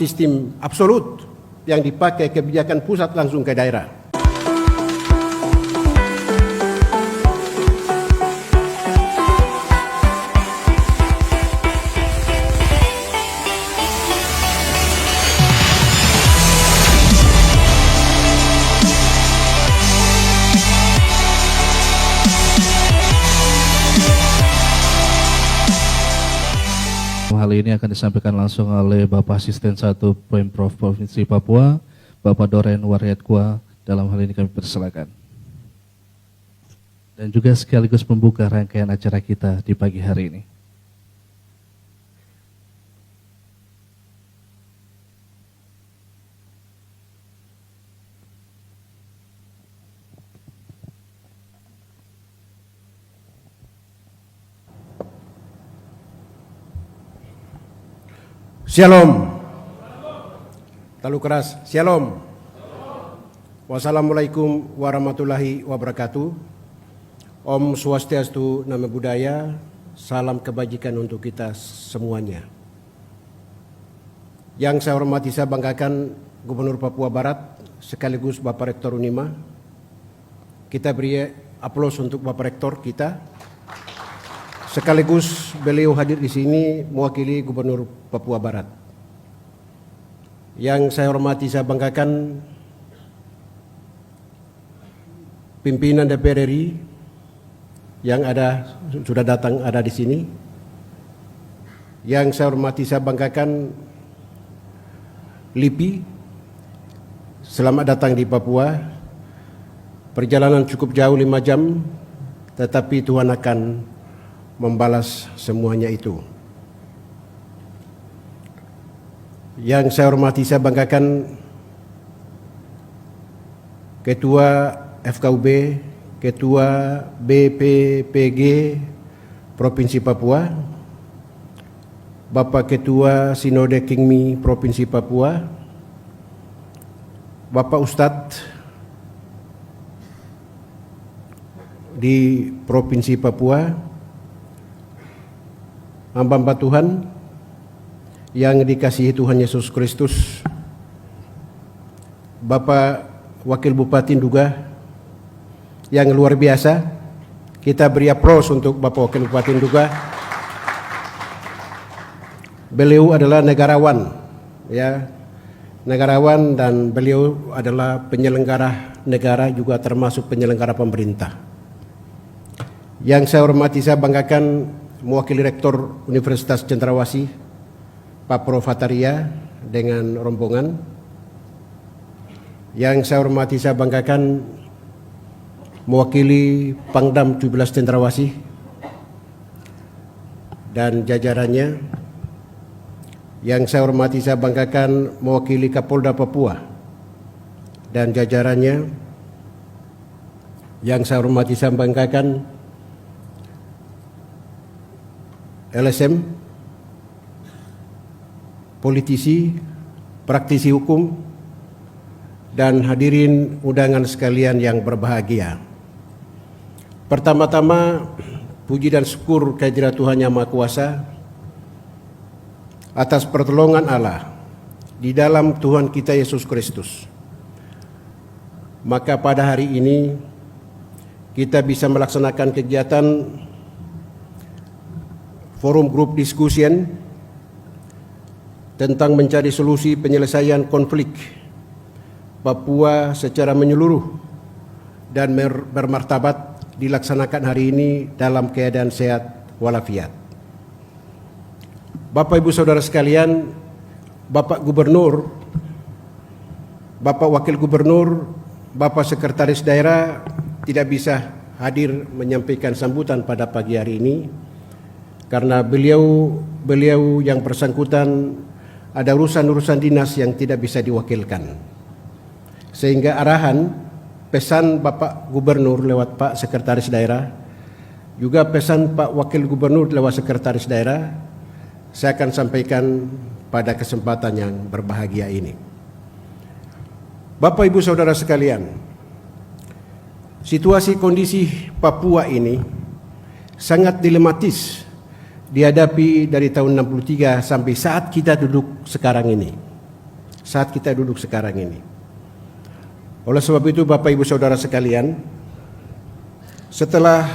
sistem absolut yang dipakai kebijakan pusat langsung ke daerah. Hal ini akan disampaikan langsung oleh Bapak Asisten 1 Pemprov Provinsi Papua, Bapak Doren Waryatkwa. Dalam hal ini kami persilakan. Dan juga sekaligus membuka rangkaian acara kita di pagi hari ini. Shalom. Terlalu keras. Shalom. Wassalamualaikum warahmatullahi wabarakatuh. Om Swastiastu, Namo Buddhaya. Salam kebajikan untuk kita semuanya. Yang saya hormati, saya banggakan Gubernur Papua Barat sekaligus Bapak Rektor Unima. Kita beri aplaus untuk Bapak Rektor kita. Sekaligus beliau hadir di sini mewakili Gubernur Papua Barat. Yang saya hormati, saya banggakan pimpinan DPR RI yang sudah datang ada di sini. Yang saya hormati, saya banggakan LIPI, selamat datang di Papua. Perjalanan cukup jauh 5 jam, tetapi Tuhan akan membalas semuanya itu. Yang saya hormati, saya banggakan Ketua FKUB, Ketua BPPG Provinsi Papua, Bapak Ketua Sinode Kingmi Provinsi Papua, Bapak Ustadz di Provinsi Papua, hamba-hamba Tuhan yang dikasihi Tuhan Yesus Kristus, Bapak Wakil Bupati Nduga yang luar biasa. Kita beri aplaus untuk Bapak Wakil Bupati Nduga. Beliau adalah negarawan, ya, negarawan, dan beliau adalah penyelenggara negara, juga termasuk penyelenggara pemerintah. Yang saya hormati, saya banggakan mewakili Rektor Universitas Cendrawasih, Pak Prof. Hataria dengan rombongan. Yang saya hormati, saya banggakan mewakili Pangdam 17 Cendrawasih dan jajarannya. Yang saya hormati, saya banggakan mewakili Kapolda Papua dan jajarannya. Yang saya hormati, saya banggakan LSM, politisi, praktisi hukum, dan hadirin undangan sekalian yang berbahagia. Pertama-tama, puji dan syukur kehadirat Tuhan Yang Maha Kuasa atas pertolongan Allah di dalam Tuhan kita Yesus Kristus. Maka pada hari ini kita bisa melaksanakan kegiatan forum grup discussion tentang mencari solusi penyelesaian konflik Papua secara menyeluruh dan bermartabat dilaksanakan hari ini dalam keadaan sehat walafiat. Bapak Ibu Saudara sekalian, Bapak Gubernur, Bapak Wakil Gubernur, Bapak Sekretaris Daerah tidak bisa hadir menyampaikan sambutan pada pagi hari ini karena beliau yang bersangkutan ada urusan-urusan dinas yang tidak bisa diwakilkan. Sehingga arahan pesan Bapak Gubernur lewat Pak Sekretaris Daerah, juga pesan Pak Wakil Gubernur lewat Sekretaris Daerah, saya akan sampaikan pada kesempatan yang berbahagia ini. Bapak Ibu Saudara sekalian, situasi kondisi Papua ini sangat dilematis dihadapi dari tahun 63 sampai saat kita duduk sekarang ini. saat kita duduk sekarang ini. Oleh sebab itu Bapak Ibu Saudara sekalian, setelah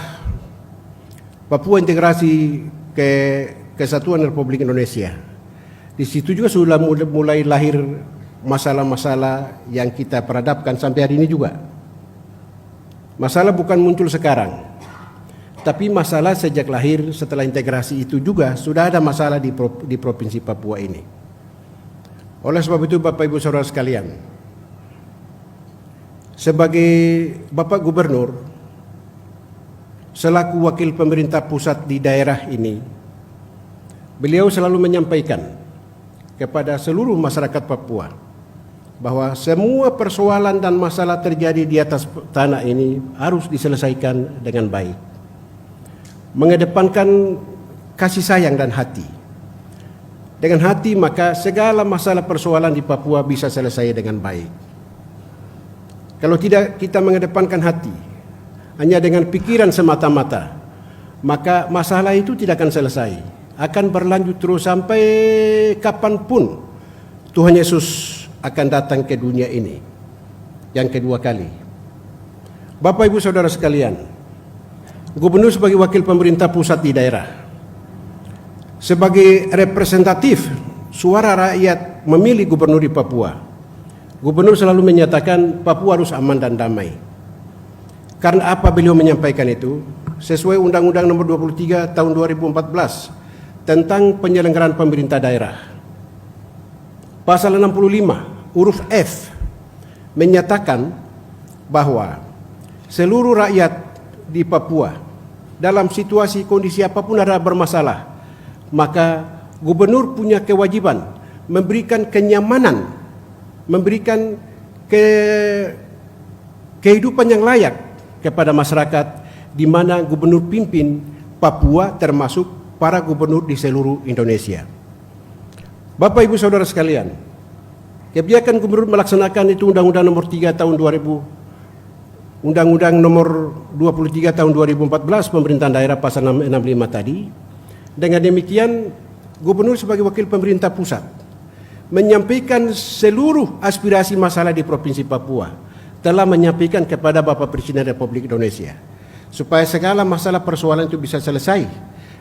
Papua integrasi ke Kesatuan Republik Indonesia, di situ juga sudah mulai lahir masalah-masalah yang kita perhadapkan sampai hari ini juga. Masalah bukan muncul sekarang, tapi masalah sejak lahir setelah integrasi itu juga sudah ada masalah di Provinsi Papua ini. Oleh sebab itu Bapak Ibu Saudara sekalian, sebagai Bapak Gubernur, selaku wakil pemerintah pusat di daerah ini, beliau selalu menyampaikan kepada seluruh masyarakat Papua bahwa semua persoalan dan masalah terjadi di atas tanah ini harus diselesaikan dengan baik, mengedepankan kasih sayang dan hati. Dengan hati maka segala masalah persoalan di Papua bisa selesai dengan baik. Kalau tidak kita mengedepankan hati, hanya dengan pikiran semata-mata, maka masalah itu tidak akan selesai, akan berlanjut terus sampai kapanpun Tuhan Yesus akan datang ke dunia ini yang kedua kali. Bapak Ibu Saudara sekalian, Gubernur sebagai wakil pemerintah pusat di daerah, sebagai representatif suara rakyat memilih gubernur di Papua, Gubernur selalu menyatakan Papua harus aman dan damai. Karena apa beliau menyampaikan itu? Sesuai Undang-Undang Nomor 23 Tahun 2014 tentang penyelenggaraan pemerintah daerah. Pasal 65 huruf F menyatakan bahwa seluruh rakyat di Papua dalam situasi kondisi apapun ada bermasalah, maka gubernur punya kewajiban memberikan kenyamanan, memberikan kehidupan yang layak kepada masyarakat di mana gubernur pimpin Papua termasuk para gubernur di seluruh Indonesia. Bapak Ibu Saudara sekalian, kebijakan gubernur melaksanakan itu Undang-Undang Nomor 3 Tahun 2000, Undang-Undang Nomor 23 Tahun 2014 Pemerintahan Daerah Pasal 65 tadi. Dengan demikian, gubernur sebagai wakil pemerintah pusat menyampaikan seluruh aspirasi masalah di Provinsi Papua, telah menyampaikan kepada Bapak Presiden Republik Indonesia supaya segala masalah persoalan itu bisa selesai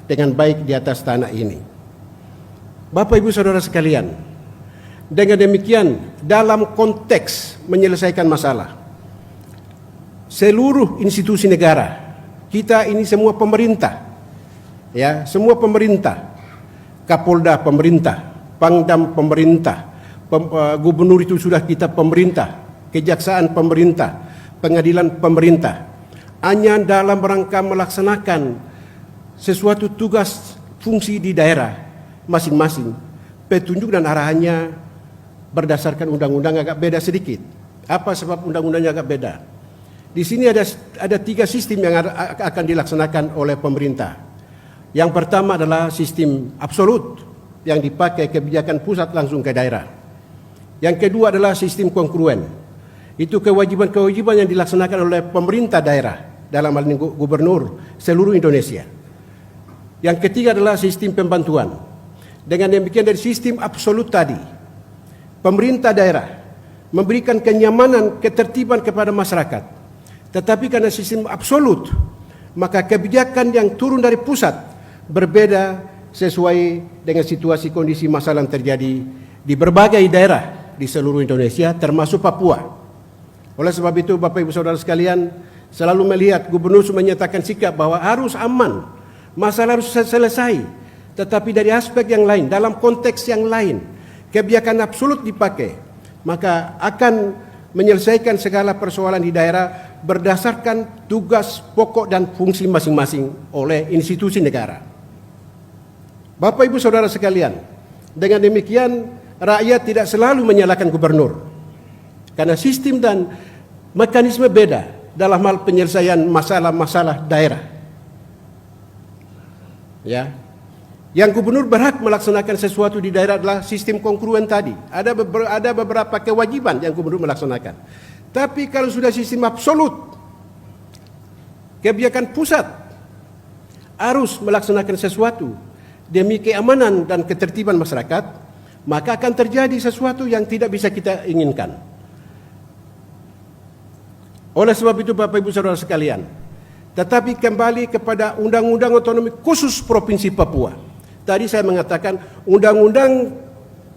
dengan baik di atas tanah ini. Bapak Ibu Saudara sekalian, dengan demikian dalam konteks menyelesaikan masalah, seluruh institusi negara, kita ini semua pemerintah, ya, semua pemerintah, Kapolda pemerintah, Pangdam pemerintah, gubernur itu sudah kita pemerintah, kejaksaan pemerintah, pengadilan pemerintah, hanya dalam rangka melaksanakan sesuatu tugas fungsi di daerah masing-masing. Petunjuk dan arahannya berdasarkan undang-undang agak beda sedikit. Apa sebab undang-undangnya agak beda? Di sini ada 3 sistem yang akan dilaksanakan oleh pemerintah. Yang pertama adalah sistem absolut yang dipakai kebijakan pusat langsung ke daerah. Yang kedua adalah sistem kongruen. Itu kewajiban-kewajiban yang dilaksanakan oleh pemerintah daerah, dalam hal ini gubernur seluruh Indonesia. Yang ketiga adalah sistem pembantuan. Dengan demikian dari sistem absolut tadi, pemerintah daerah memberikan kenyamanan, ketertiban kepada masyarakat. Tetapi karena sistem absolut, maka kebijakan yang turun dari pusat berbeda sesuai dengan situasi kondisi masalah yang terjadi di berbagai daerah di seluruh Indonesia termasuk Papua. Oleh sebab itu Bapak Ibu Saudara sekalian, selalu melihat gubernur menyatakan sikap bahwa harus aman, masalah harus selesai. Tetapi dari aspek yang lain, dalam konteks yang lain, kebijakan absolut dipakai, maka akan menyelesaikan segala persoalan di daerah berdasarkan tugas pokok dan fungsi masing-masing oleh institusi negara. Bapak Ibu Saudara sekalian, dengan demikian rakyat tidak selalu menyalahkan gubernur, karena sistem dan mekanisme beda dalam hal penyelesaian masalah-masalah daerah. Ya, yang gubernur berhak melaksanakan sesuatu di daerah adalah sistem kongruen tadi. Ada beberapa kewajiban yang gubernur melaksanakan. Tapi kalau sudah sistem absolut, kebijakan pusat harus melaksanakan sesuatu demi keamanan dan ketertiban masyarakat, maka akan terjadi sesuatu yang tidak bisa kita inginkan. Oleh sebab itu Bapak Ibu Saudara sekalian, tetapi kembali kepada Undang-Undang Otonomi Khusus Provinsi Papua. Tadi saya mengatakan Undang-Undang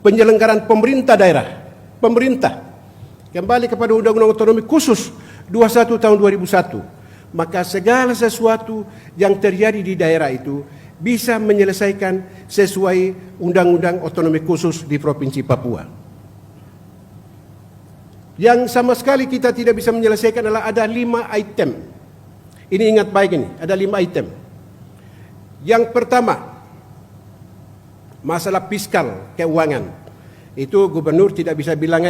Penyelenggaraan Pemerintah Daerah, pemerintah. Kembali kepada Undang-Undang Otonomi Khusus 21 tahun 2001. Maka segala sesuatu yang terjadi di daerah itu bisa menyelesaikan sesuai Undang-Undang Otonomi Khusus di Provinsi Papua. Yang sama sekali kita tidak bisa menyelesaikan adalah ada 5 item. Ini ingat baik ini, ada 5 item. Yang pertama, masalah fiskal, keuangan. Itu gubernur tidak bisa bilang,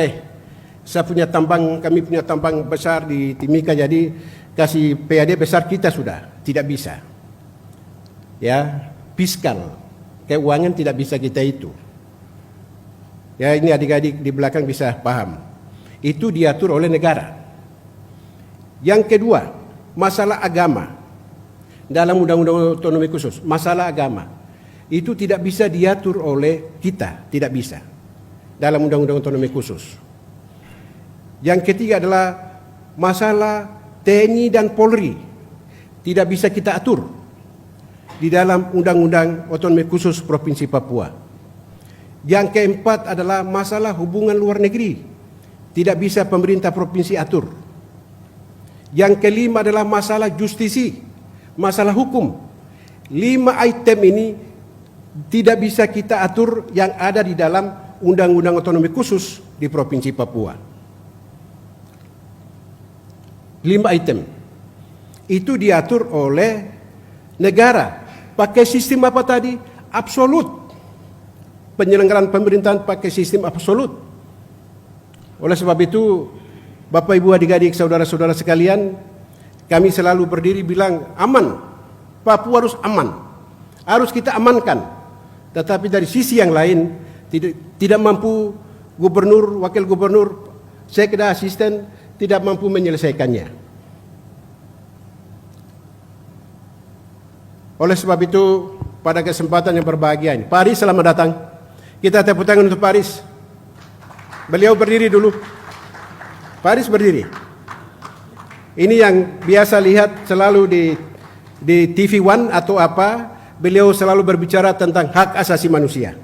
saya punya tambang, kami punya tambang besar di Timika, jadi kasih PAD besar kita sudah. Tidak bisa. Ya, fiskal, keuangan tidak bisa kita itu. Ya, ini adik-adik di belakang bisa paham. Itu diatur oleh negara. Yang kedua, masalah agama. Dalam Undang-Undang Otonomi Khusus, masalah agama itu tidak bisa diatur oleh kita, tidak bisa. Dalam Undang-Undang Otonomi Khusus. Yang ketiga adalah masalah TNI dan Polri. Tidak bisa kita atur di dalam Undang-Undang Otonomi Khusus Provinsi Papua. Yang keempat adalah masalah hubungan luar negeri. Tidak bisa pemerintah provinsi atur. Yang kelima adalah masalah justisi, masalah hukum. 5 item ini tidak bisa kita atur yang ada di dalam Undang-Undang Otonomi Khusus di Provinsi Papua. 5 item. Itu diatur oleh negara. Pakai sistem apa tadi? Absolut. Penyelenggaraan pemerintahan pakai sistem absolut. Oleh sebab itu, Bapak Ibu adik-adik saudara-saudara sekalian, kami selalu berdiri bilang aman. Papua harus aman. Harus kita amankan. Tetapi dari sisi yang lain tidak mampu gubernur, wakil gubernur, sekda, asisten tidak mampu menyelesaikannya. Oleh sebab itu, pada kesempatan yang berbahagia ini, Pak Aris selamat datang. Kita tepuk tangan untuk Pak Aris. Beliau berdiri dulu. Pak Aris berdiri. Ini yang biasa lihat selalu di TV One atau apa, beliau selalu berbicara tentang hak asasi manusia.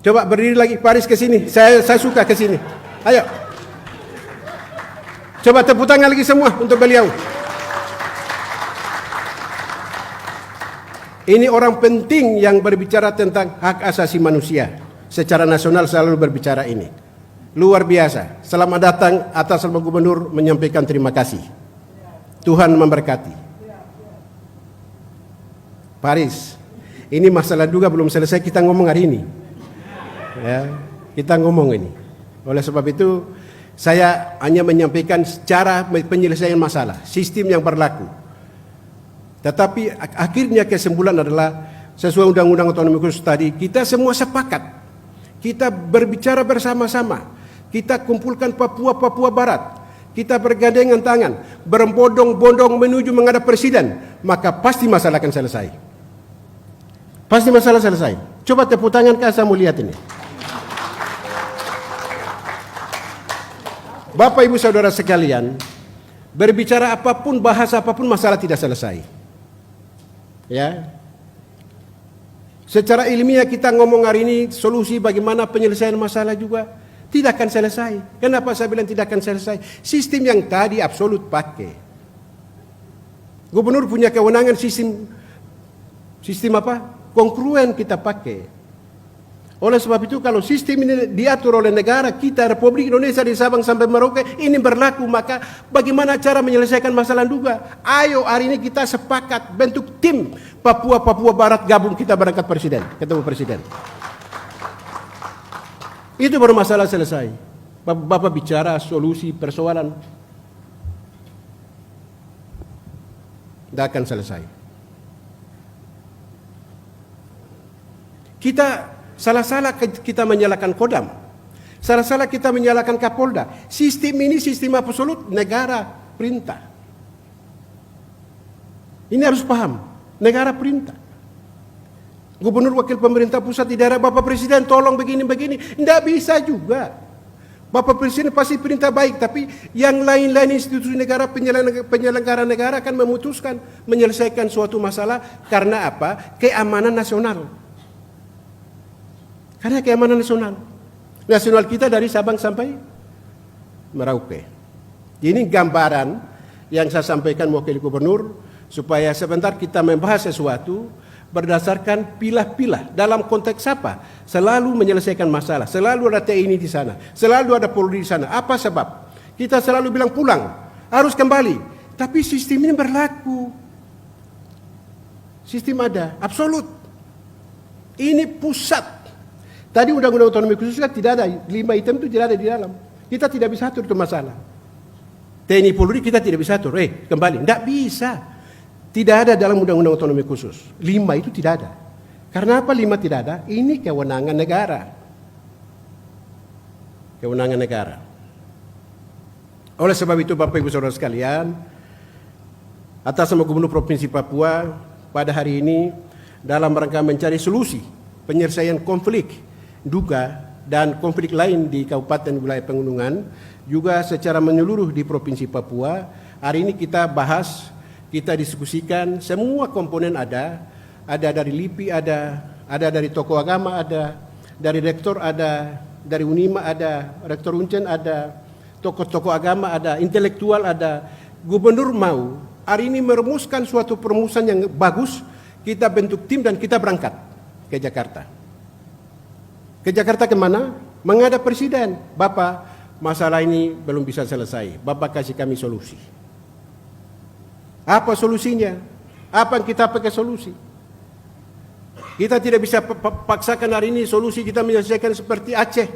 Coba berdiri lagi Pak Aris ke sini. Saya suka ke sini. Ayo. Coba tepuk tangan lagi semua untuk beliau. Ini orang penting yang berbicara tentang hak asasi manusia. Secara nasional selalu berbicara ini. Luar biasa. Selamat datang atas nama Gubernur menyampaikan terima kasih. Tuhan memberkati. Paris, ini masalah juga belum selesai kita ngomong hari ini. Ya, kita ngomong ini. Oleh sebab itu, saya hanya menyampaikan cara penyelesaian masalah, sistem yang berlaku. Tetapi akhirnya kesimpulan adalah sesuai Undang-Undang Otonomi Khusus tadi, kita semua sepakat. Kita berbicara bersama-sama. Kita kumpulkan Papua Barat. Kita bergandengan tangan, berbondong-bondong menuju menghadap presiden, maka pasti masalah akan selesai. Pasti masalah selesai. Coba tepuk tangan saya mau lihat ini. Bapak Ibu Saudara sekalian, berbicara apapun, bahasa apapun, masalah tidak selesai. Ya. Secara ilmiah kita ngomong hari ini solusi bagaimana penyelesaian masalah juga tidak akan selesai. Kenapa saya bilang tidak akan selesai? Sistem yang tadi absolut pakai. Gubernur punya kewenangan sistem apa? Kongruen kita pakai. Oleh sebab itu kalau sistem ini diatur oleh negara kita Republik Indonesia dari Sabang sampai Merauke ini berlaku, maka bagaimana cara menyelesaikan masalah juga? Ayo hari ini kita sepakat bentuk tim Papua Barat gabung kita berangkat ketemu presiden. Itu baru masalah selesai. Bapak bicara solusi persoalan, tidak akan selesai. Salah-salah kita menyalahkan Kodam. Salah-salah kita menyalahkan Kapolda. Sistem ini sistem absolut negara perintah. Ini harus paham. Negara perintah. Gubernur wakil pemerintah pusat di daerah, Bapak Presiden tolong begini-begini. Tidak bisa juga. Bapak Presiden pasti perintah baik, tapi yang lain-lain institusi negara, penyelenggara negara akan memutuskan menyelesaikan suatu masalah karena apa? Keamanan nasional. Karena keamanan nasional. Nasional kita dari Sabang sampai Merauke. Ini gambaran yang saya sampaikan wakil gubernur, supaya sebentar kita membahas sesuatu berdasarkan pilah-pilah. Dalam konteks apa? Selalu menyelesaikan masalah. Selalu ada TNI di sana. Selalu ada Polri di sana. Apa sebab? Kita selalu bilang pulang. Harus kembali. Tapi sistem ini berlaku. Sistem ada. Absolut. Ini pusat. Tadi undang-undang otonomi khusus kan tidak ada. 5 item itu tidak ada di dalam. Kita tidak bisa atur itu masalah. TNI Polri kita tidak bisa atur. Kembali. Tidak bisa. Tidak ada dalam undang-undang otonomi khusus. 5 itu tidak ada. Karena apa 5 tidak ada? Ini kewenangan negara. Kewenangan negara. Oleh sebab itu Bapak Ibu Saudara sekalian, atas nama Gubernur Provinsi Papua, pada hari ini dalam rangka mencari solusi penyelesaian konflik duga dan konflik lain di Kabupaten Wilayah Pegunungan, juga secara menyeluruh di Provinsi Papua, hari ini kita bahas, kita diskusikan, semua komponen ada dari LIPI ada dari tokoh agama ada, dari rektor ada, dari UNIMA ada, rektor Uncen ada, tokoh-tokoh agama ada, intelektual ada. Gubernur mau hari ini merumuskan suatu perumusan yang bagus, kita bentuk tim dan kita berangkat ke Jakarta. Ke Jakarta kemana? Menghadap Presiden. Bapak, masalah ini belum bisa selesai. Bapak kasih kami solusi. Apa solusinya? Apa yang kita pakai solusi? Kita tidak bisa paksakan hari ini solusi kita menyelesaikan seperti Aceh.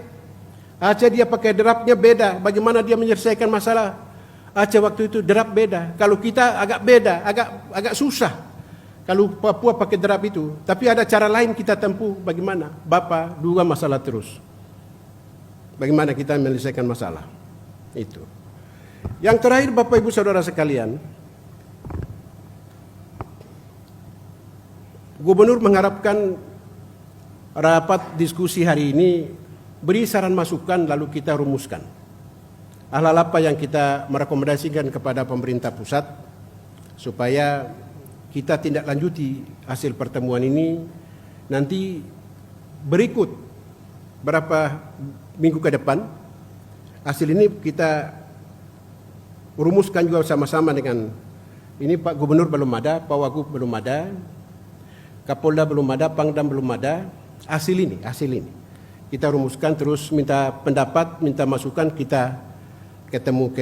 Aceh dia pakai derapnya beda. Bagaimana dia menyelesaikan masalah? Aceh waktu itu derap beda. Kalau kita agak beda, agak susah. Kalau Papua pakai derap itu. Tapi ada cara lain kita tempuh. Bagaimana? Bapak, 2 masalah terus. Bagaimana kita menyelesaikan masalah? Itu. Yang terakhir Bapak Ibu Saudara sekalian, Gubernur mengharapkan rapat diskusi hari ini beri saran masukan lalu kita rumuskan. Hal-hal apa yang kita merekomendasikan kepada pemerintah pusat supaya kita tindak lanjuti hasil pertemuan ini nanti berikut berapa minggu ke depan. Hasil ini kita rumuskan juga sama-sama dengan ini Pak Gubernur belum ada, Pak Wagub belum ada, Kapolda belum ada, Pangdam belum ada. Hasil ini kita rumuskan, terus minta pendapat, minta masukan, kita ketemu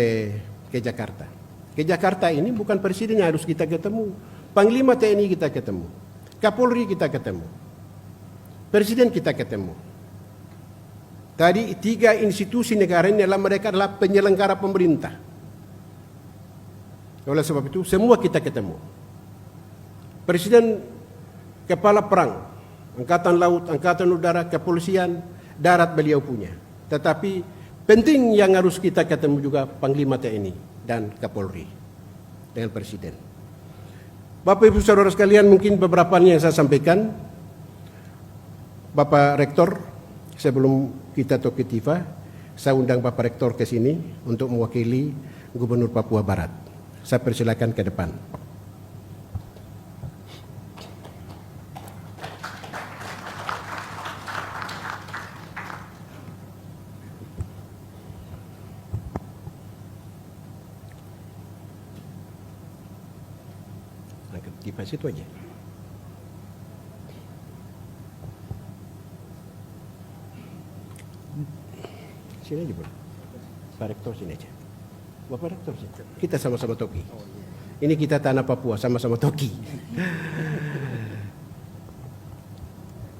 ke Jakarta. Ke Jakarta ini bukan presiden yang harus kita ketemu, Panglima TNI kita ketemu, Kapolri kita ketemu, Presiden kita ketemu. Tadi 3 institusi negara ini adalah mereka adalah penyelenggara pemerintah. Oleh sebab itu semua kita ketemu. Presiden, Kepala Perang, Angkatan Laut, Angkatan Udara, Kepolisian, Darat beliau punya. Tetapi penting yang harus kita ketemu juga Panglima TNI dan Kapolri dengan Presiden. Bapak Ibu Saudara sekalian, mungkin beberapa yang saya sampaikan. Bapak Rektor, sebelum kita toke tifa, saya undang Bapak Rektor ke sini untuk mewakili Gubernur Papua Barat. Saya persilakan ke depan. Di pas itu aja. Sini aja, Bro. Pak Rektor sini aja. Bapak Rektor sini. Kita sama-sama toki. Ini kita tanah Papua, sama-sama toki.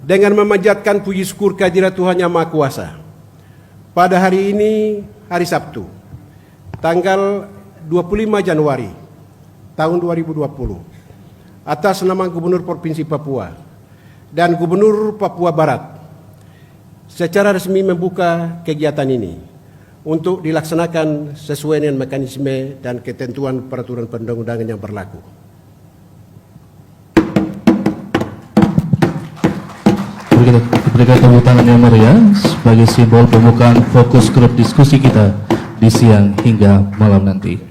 Dengan memanjatkan puji syukur kehadirat Tuhan Yang Maha Kuasa, pada hari ini, hari Sabtu, tanggal 25 Januari tahun 2020, atas nama Gubernur Provinsi Papua dan Gubernur Papua Barat, secara resmi membuka kegiatan ini untuk dilaksanakan sesuai dengan mekanisme dan ketentuan peraturan perundang-undangan yang berlaku. kita berikan tepuk tangan yang meriah sebagai simbol pembukaan fokus grup diskusi kita di siang hingga malam nanti.